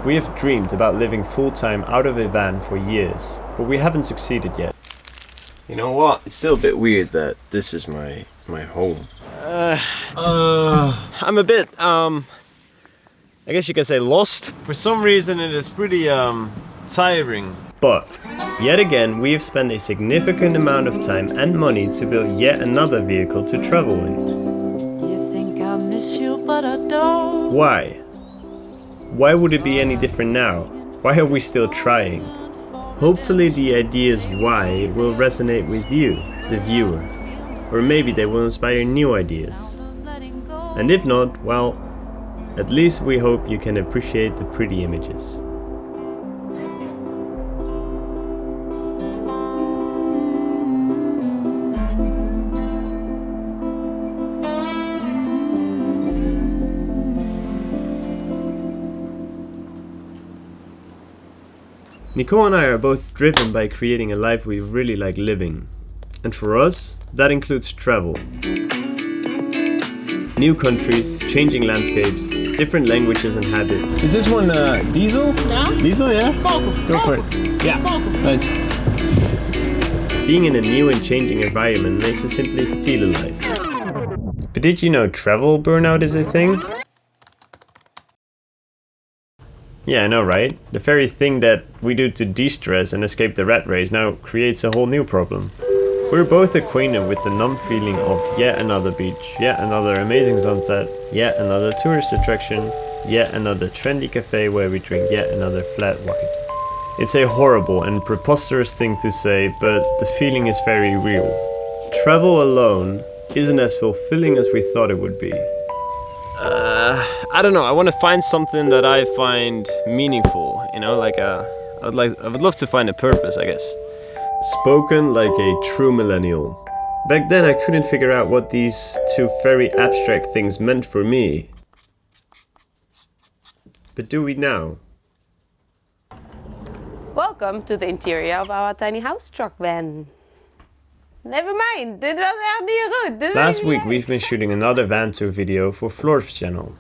We have dreamed about living full-time out of a van for years, but we haven't succeeded yet. You know what? It's still a bit weird that this is my home. I'm a bit, I guess you can say lost. For some reason it is pretty tiring. But, yet again, we have spent a significant amount of time and money to build yet another vehicle to travel in. You think I miss you, but I don't. Why? Why would it be any different now? Why are we still trying? Hopefully the ideas why will resonate with you, the viewer. Or maybe they will inspire new ideas. And if not, well, at least we hope you can appreciate the pretty images. Nicole and I are both driven by creating a life we really like living. And for us, that includes travel. New countries, changing landscapes, different languages and habits. Is this one diesel? Yeah. Diesel, yeah? Go for it. Yeah, nice. Being in a new and changing environment makes us simply feel alive. But did you know travel burnout is a thing? Yeah, I know, right? The very thing that we do to de-stress and escape the rat race now creates a whole new problem. We're both acquainted with the numb feeling of yet another beach, yet another amazing sunset, yet another tourist attraction, yet another trendy cafe where we drink yet another flat white. It's a horrible and preposterous thing to say, but the feeling is very real. Travel alone isn't as fulfilling as we thought it would be. I don't know, I want to find something that I find meaningful, you know, like I would love to find a purpose, I guess. Spoken like a true millennial. Back then I couldn't figure out what these two very abstract things meant for me. But do we now? Welcome to the interior of our tiny house truck van. Never mind, dit was echt niet goed. Last week we've been shooting another van tour video for Floor's channel.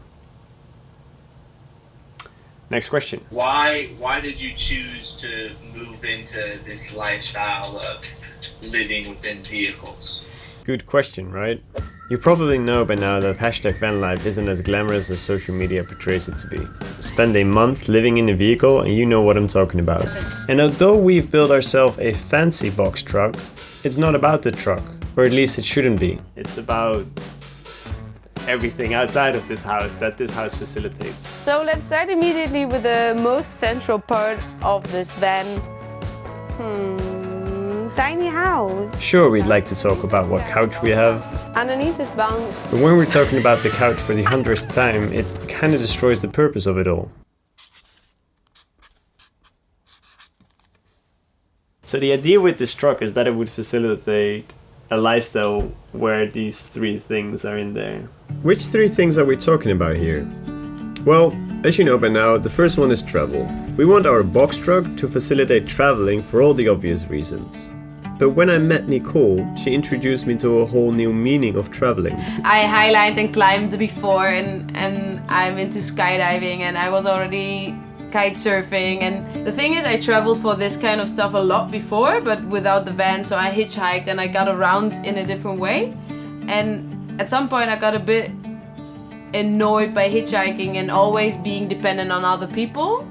Next question. Why did you choose to move into this lifestyle of living within vehicles? Good question, right? You probably know by now that #vanlife isn't as glamorous as social media portrays it to be. Spend a month living in a vehicle and you know what I'm talking about. And although we've built ourselves a fancy box truck, it's not about the truck, or at least it shouldn't be. It's about everything outside of this house that this house facilitates. So let's start immediately with the most central part of this van. Tiny house. Sure, we'd like to talk about what couch we have, Underneath this bunk. but when we're talking about the couch for the 100th time, it kinda destroys the purpose of it all. So the idea with this truck is that it would facilitate a lifestyle where these three things are in there. Which three things are we talking about here? Well, as you know by now, the first one is travel. We want our box truck to facilitate traveling for all the obvious reasons. But when I met Nicole, she introduced me to a whole new meaning of traveling. I highlined and climbed before and I'm into skydiving and I was already kite surfing, and the thing is I traveled for this kind of stuff a lot before but without the van, so I hitchhiked and I got around in a different way, and at some point I got a bit annoyed by hitchhiking and always being dependent on other people.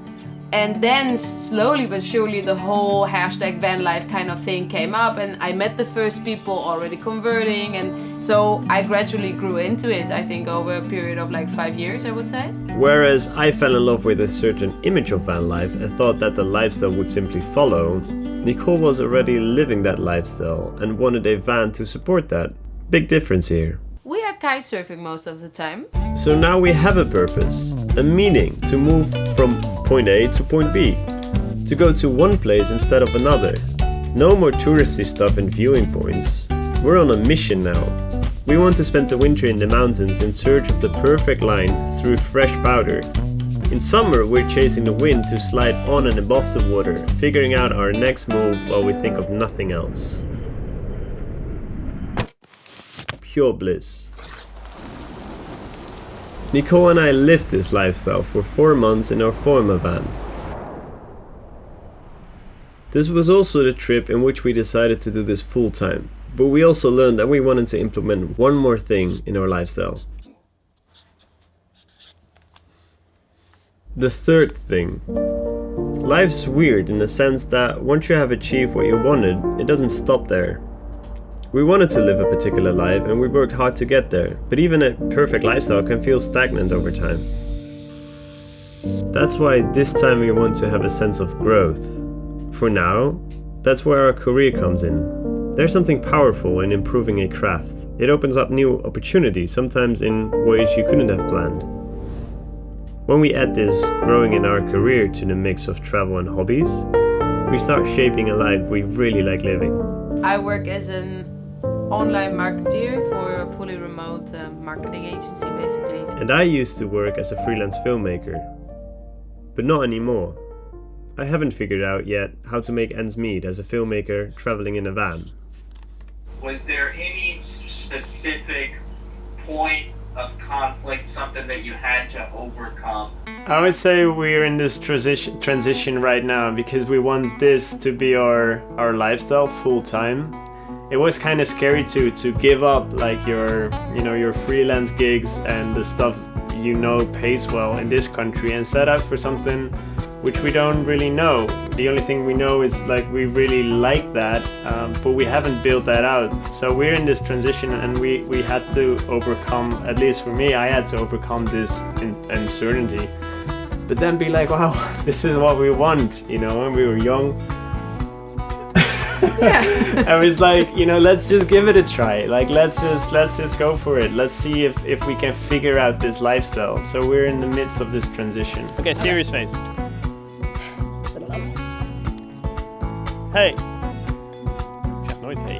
And then slowly but surely the whole #vanlife kind of thing came up and I met the first people already converting, and so I gradually grew into it, I think over a period of like 5 years, I would say. Whereas I fell in love with a certain image of van life and thought that the lifestyle would simply follow, Nicole was already living that lifestyle and wanted a van to support that. Big difference here. We are kite surfing most of the time. So now we have a purpose, a meaning to move from point A to point B, to go to one place instead of another. No more touristy stuff and viewing points. We're on a mission now. We want to spend the winter in the mountains in search of the perfect line through fresh powder. In summer, we're chasing the wind to slide on and above the water, figuring out our next move while we think of nothing else. Pure bliss. Nicole and I lived this lifestyle for 4 months in our former van. This was also the trip in which we decided to do this full time, but we also learned that we wanted to implement one more thing in our lifestyle. The third thing. Life's weird in the sense that once you have achieved what you wanted, it doesn't stop there. We wanted to live a particular life and we worked hard to get there, but even a perfect lifestyle can feel stagnant over time. That's why this time we want to have a sense of growth. For now, that's where our career comes in. There's something powerful in improving a craft. It opens up new opportunities, sometimes in ways you couldn't have planned. When we add this growing in our career to the mix of travel and hobbies, we start shaping a life we really like living. I work as an online marketeer for a fully remote marketing agency, basically. And I used to work as a freelance filmmaker, but not anymore. I haven't figured out yet how to make ends meet as a filmmaker traveling in a van. Was there any specific point of conflict, something that you had to overcome? I would say we're in this transition right now because we want this to be our lifestyle full time. It was kind of scary to give up like your freelance gigs and the stuff pays well in this country and set out for something which we don't really know. The only thing we know is like we really like that, but we haven't built that out. So we're in this transition and we had to overcome, at least for me, I had to overcome this uncertainty. But then be like, wow, this is what we want, when we were young. Yeah. I was like, let's just give it a try. Like, let's just go for it. Let's see if we can figure out this lifestyle. So we're in the midst of this transition. Okay, serious face. Hey. Ik zeg nooit hey.